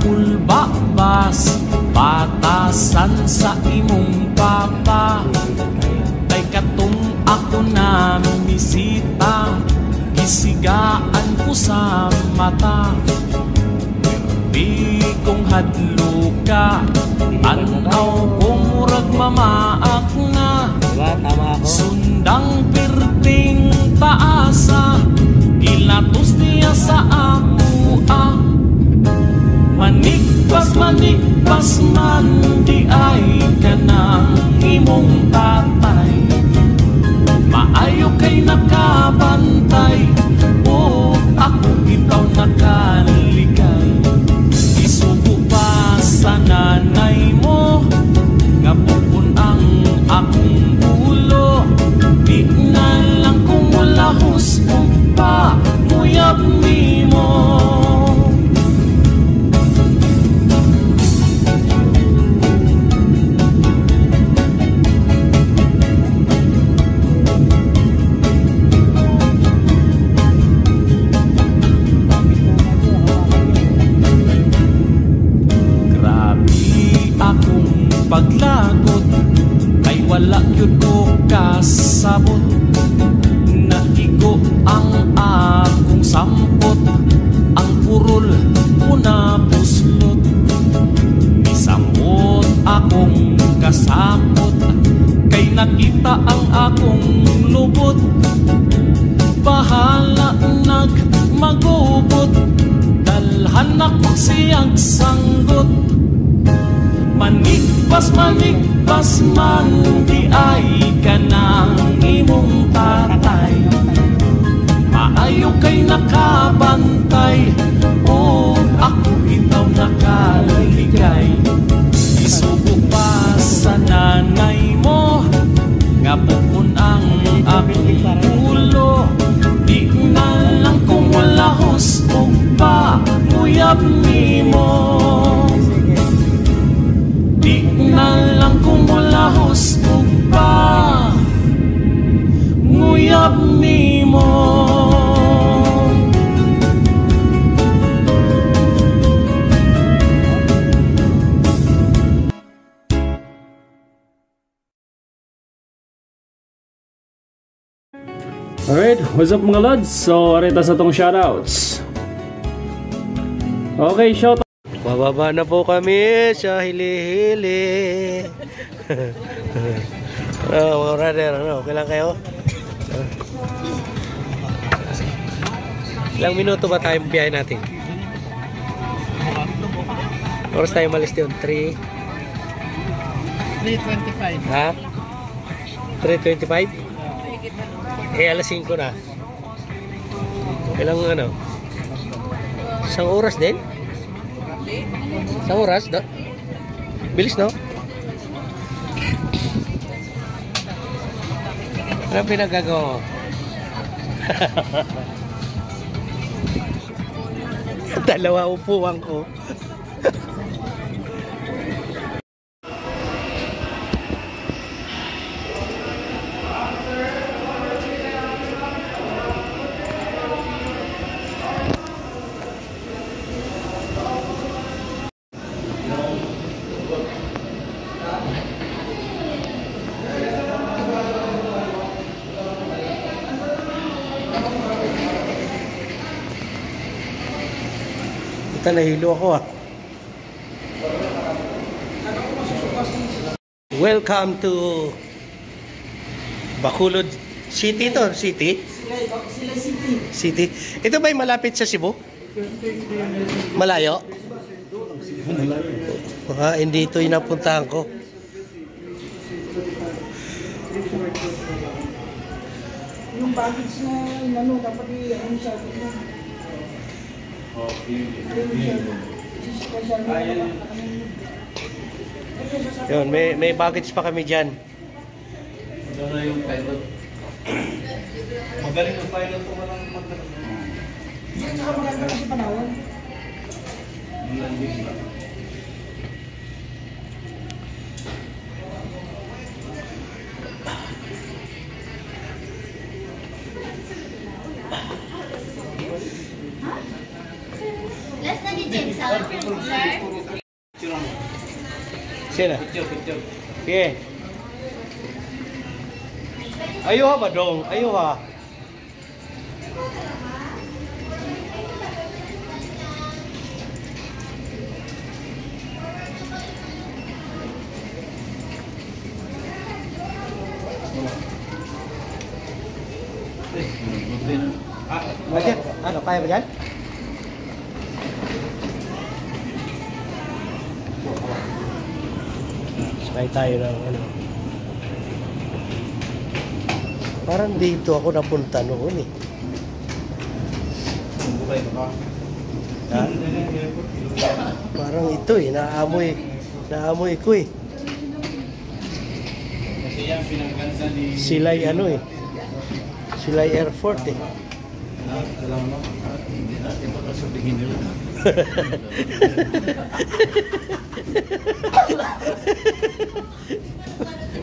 ulbabas batasan sa imong papa. Kay katong ako na bisita, gisigaan ko sa mata. Di kong hadlo ka, tanaw kong murag mamaak na. Sundang pirting taasa, gilatos niya sa ako Manikpas man di ay ka ng imong tatay. Maayo kay nakabantay, o ako ikaw nakaligay. Isubo pa sa nanay mo, nga bukon ang akong ulo. Di na lang kung wala husog pa, nguyab ni mo. Paglagot ay wala yun ko kasabot. Naigo ang akong sampot, ang purol una puslot. Misamot akong kasapot, kay nakita ang akong lubot. Bahala nagmagubot, dalhan ako siyang sanggot. Manikpas man di ay ka ng imong tatay. Maayo kay nakabantay, o ako ikaw nakaligay. Isubo pa sa nanay mo, nga bukon ang akong ulo. Di na lang kung wala husog pa, nguyab ni mo. Di na lang kung wala husog pa, nguyab ni mo. Alright, what's up mga lods? So, arita sa tong shoutouts. Okay, shoutout. Bababa na po kami sa hili-hili. Mga brother, okay lang kayo? Ilang minuto ba tayo biyahe natin? Oras tayo malis yun? 3:25. Ha? 3:25? Alas 5 na. Ilang ano? Isang oras din? Isang oras? Bilis, no? Ano pinagagawa mo? Dalawa upuan ko. Ito, nahilo ako ah. Welcome to Bacolod City to, City? Sila City. Ito ba'y malapit sa Cebu? Malayo? Hindi ito yung napuntahan ko. Yung baggage na inano, dapat i-ano siya. Yun, may baggage pa kami dyan. Ano yung pilot? Magaling yung pilot kung walang magdala. Yan, saka maganda kasi panahon. Landing ba? Last na Sino? Sige. Ayaw ha ba dong? Ayaw ha. Ayan, ano, kaya ba yan? Sakay tayo ng ano. Parang dito ako napunta noon eh. Ha? Parang ito eh, naamoy ko eh. Kasi yan, pinagkanta ni... Silay ano eh. Silay Airport eh. Alam mo, hindi natin makasabihin nila.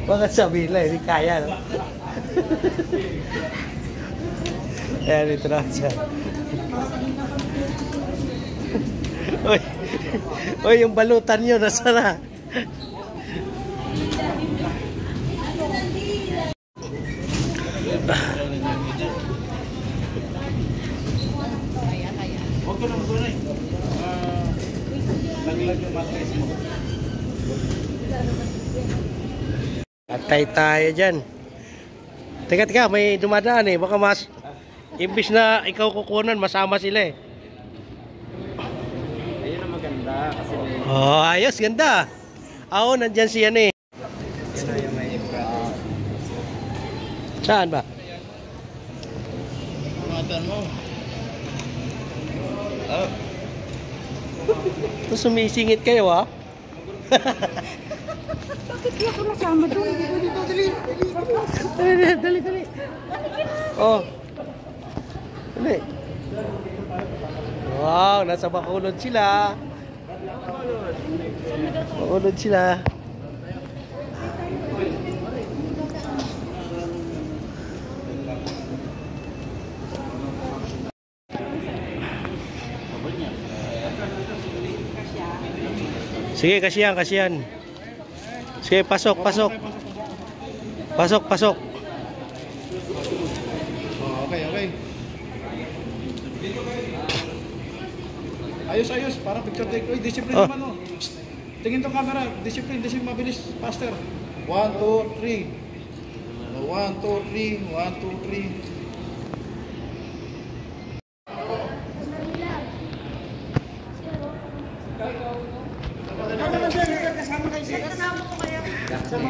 Bakit sabihin lang, hindi kaya no? Ayan, ito na siya. Uy, uy, yung balutan nyo, nasa na? Huwag ko nang tunay. Naglag yung matris mo. Atay tayo dyan. Teka, may dumadaan eh. Baka mas, imbis na ikaw kukunan, masama sila eh. Ayun ang maganda kasi may... Oh, ayos, ganda. Oo, nandyan siya eh. Yan na yung may infra. Saan ba? Matan mo. Oh. Sumisingit kayo ah. Bakit di ako nasama doon? Dito, Dali. Oh. Dali. Wow, nasa Bacolod sila. Bacolod sila. Sige, kasiyan. Sige, pasok. Pasok. Oh, okay. Ayos, para picture take. Uy, discipline Oh. naman oh. Tingin tong camera, discipline, mabilis, faster. 1, 2, 3. 1, 2, 3.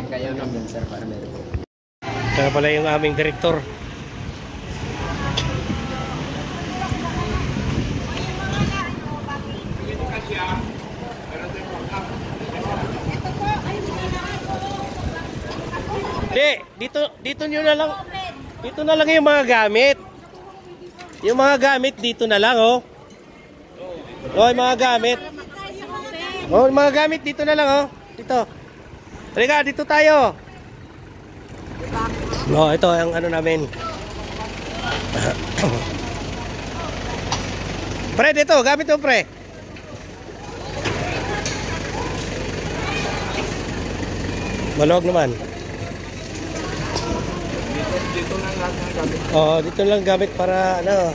Kayo naman sir, para meron po. Kaya pala yung aming direktor. Dito nyo na lang. Dito na lang yung mga gamit. Yung mga gamit dito na lang oh. Oh, yung mga gamit. Oh, yung mga gamit dito na lang oh. Dito. Halika, dito tayo. No, ito ang ano namin. Pre, dito, gamit mo pre. Maluwag naman. Dito lang lahat ng gamit. Oh, dito lang gamit para ano.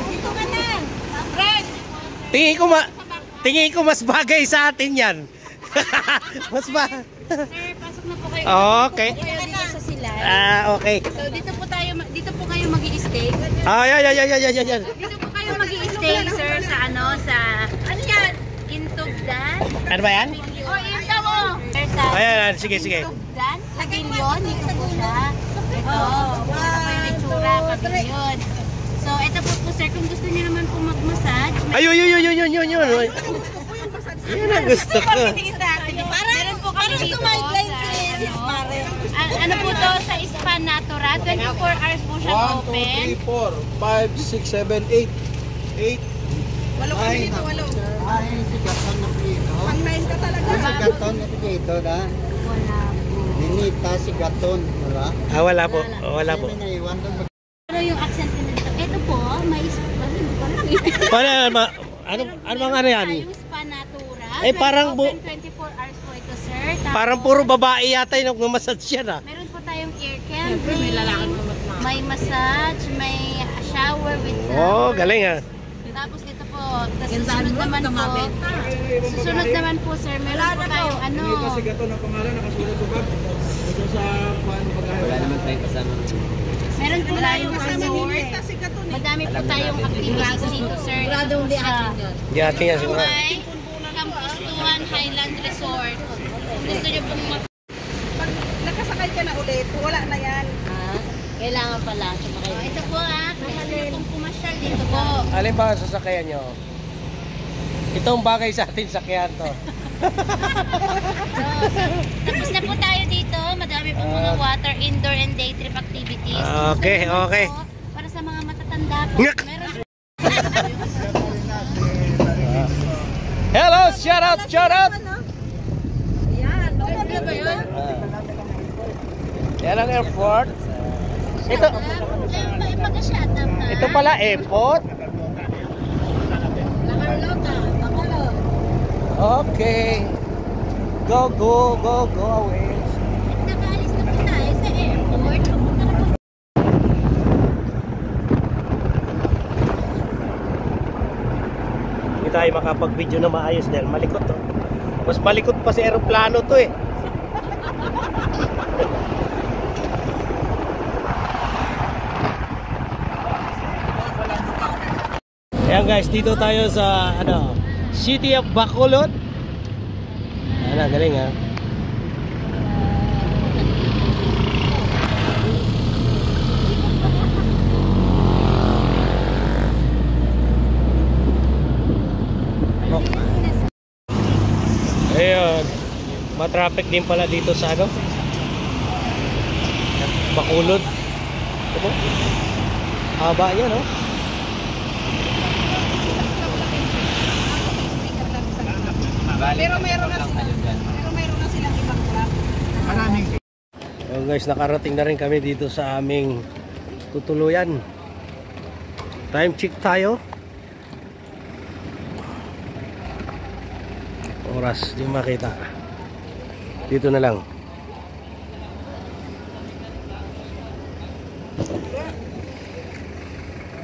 Dito ka na. Fred! Tingin ko mas bagay sa atin 'yan. Mas ba? Sir, pasok na po kayo. Okay. Dito kayo dito sa sila. Okay. So dito po kayo magi-stay. Yan. Dito po kayo magi-stay, sir, sa ano yan? Intugdan. Ano ba 'yan? O, intaw mo. Sir, sa Ayan, sige. Intugdan. Pavilion, dito po siya. Ito. Ito po yung itsura, pavilion. So, ito po, sir, kung gusto niyo naman po mag-massage. Ayun. Yan ang gusto ko. Meron po kami dito sa ano po to, sa Spa Natura. 24 hours po siya 1, open. 2, 3, 4, 5, 6, 7, 8. 8. Walo kami dito, walo. Ay, si Gaton na dito. Pang 9 ka talaga. Si Gaton na dito, da. Wala po. Ninita si Gaton, wala? Wala po. May naiwan doon. Ano yung accent nila? Ano mga yan? Yung Spa Natura. Eh, parang open 24 hours po ito, sir. Tapos, Parang puro babae yata yung nagmamassage yan ah. meron po tayong air camping, may massage, may shower with Oh, galing ah. Tapos ito po, susunod naman po sir, meron po tayong ano. Kasi gato ng pangalan nakasulat ko ba? Ito sa paano pag-ahit. Wala naman tayong kasama. Meron po tayong resort. Madami po tayong activities dito sir. Di atin yan siguro. May Campus Tuhan Highland Resort. Gusto nyo pong Pag nakasakay ka na ulit, wala na yan. kailangan pala sumakay. Ito po gusto nyo pong pumasyal dito po. Alin ba ang sasakyan nyo? Itong bagay sa atin sakyan to. Tapos na po tayo dito. Madami pong mga water, indoor and day trip activities. Okay, Gusto nyo okay. po, para sa mga matatanda po. Ngak! Meron Hello, shout out, shout out. Yan. Ano ba yun? Yan ang airport. Ito, mag-shut-up na. ito pala airport. Okay. Go, go, go, go away. Nakaalis na po tayo sa airport. Pumunta na po. Hindi tayo makapag-video na maayos dahil malikot to. Mas malikot pa si aeroplano to eh. Ayan guys, dito tayo sa City of Bacolod. Ayan, galing ha. Ayun, matraffic din pala dito sa Bacolod. Ito, haba niya no. Pero meron na silang ibang club. So guys, nakarating na rin kami dito sa aming tutuluyan. Time check tayo. Oras, di makita. Dito na lang.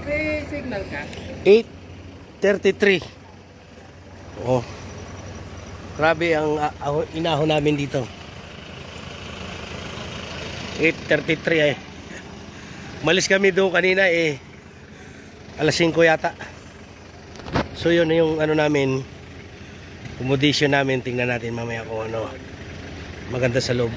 May signal ka? 8:33. Oh. Grabe ang inahon namin dito. 8:33 eh. Malis kami doon kanina eh. Alas 5 yata. So yun yung namin, accommodation namin. Tingnan natin mamaya kung maganda sa loob.